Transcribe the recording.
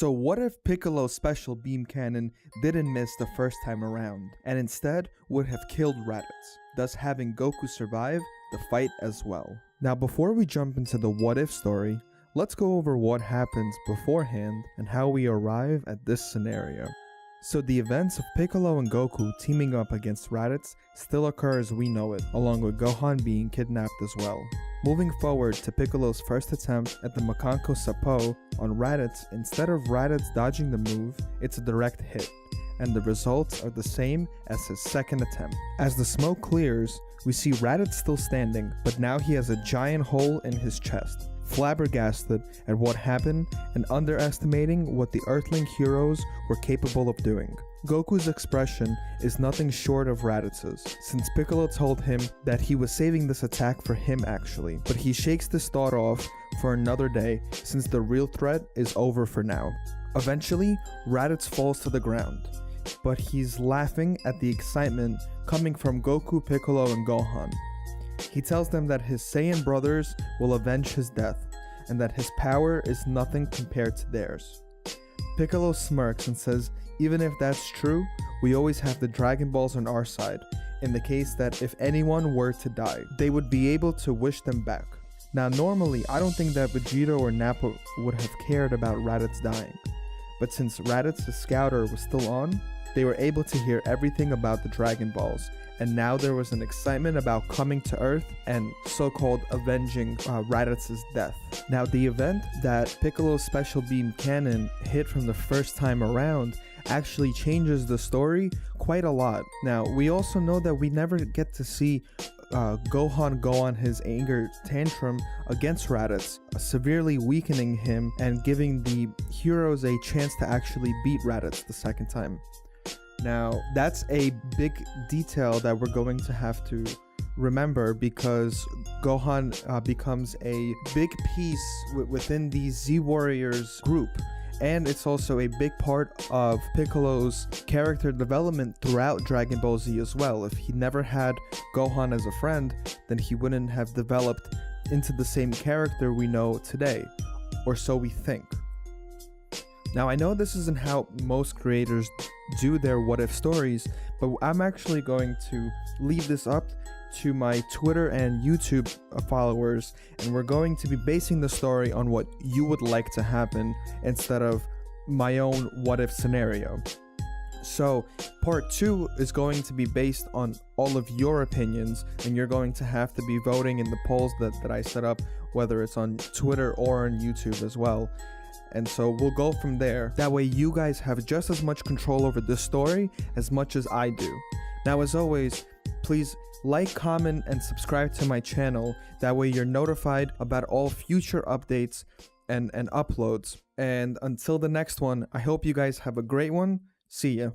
So what if Piccolo's special beam cannon didn't miss the first time around, and instead would have killed Raditz, thus having Goku survive the fight as well? Now before we jump into the what if story, let's go over what happens beforehand and how we arrive at this scenario. So the events of Piccolo and Goku teaming up against Raditz still occur as we know it, along with Gohan being kidnapped as well. Moving forward to Piccolo's first attempt at the Makanko Sappo on Raditz, instead of Raditz dodging the move, it's a direct hit, and the results are the same as his second attempt. As the smoke clears, we see Raditz still standing, but now he has a giant hole in his chest, flabbergasted at what happened and underestimating what the Earthling heroes were capable of doing. Goku's expression is nothing short of Raditz's, since Piccolo told him that he was saving this attack for him actually, but he shakes this thought off for another day since the real threat is over for now. Eventually, Raditz falls to the ground, but he's laughing at the excitement coming from Goku, Piccolo, and Gohan. He tells them that his Saiyan brothers will avenge his death, and that his power is nothing compared to theirs. Piccolo smirks and says, even if that's true, we always have the Dragon Balls on our side, in the case that if anyone were to die, they would be able to wish them back. Now normally, I don't think that Vegeta or Nappa would have cared about Raditz dying, but since Raditz's scouter was still on, they were able to hear everything about the Dragon Balls, and now there was an excitement about coming to Earth and so-called avenging Raditz's death. Now the event that Piccolo's special beam cannon hit from the first time around actually changes the story quite a lot. Now we also know that we never get to see Gohan go on his anger tantrum against Raditz, severely weakening him and giving the heroes a chance to actually beat Raditz the second time. Now, that's a big detail that we're going to have to remember because Gohan becomes a big piece within the Z Warriors group. And it's also a big part of Piccolo's character development throughout Dragon Ball Z as well. If he never had Gohan as a friend, then he wouldn't have developed into the same character we know today, or so we think. Now I know this isn't how most creators do their what if stories, but I'm actually going to leave this up to my Twitter and YouTube followers, and we're going to be basing the story on what you would like to happen instead of my own what if scenario. So part 2 is going to be based on all of your opinions, and you're going to have to be voting in the polls that I set up, whether it's on Twitter or on YouTube as well. And so we'll go from there. That way you guys have just as much control over this story as much as I do. Now as always, please like, comment, and subscribe to my channel. That way you're notified about all future updates and uploads. And until the next one, I hope you guys have a great one. See ya.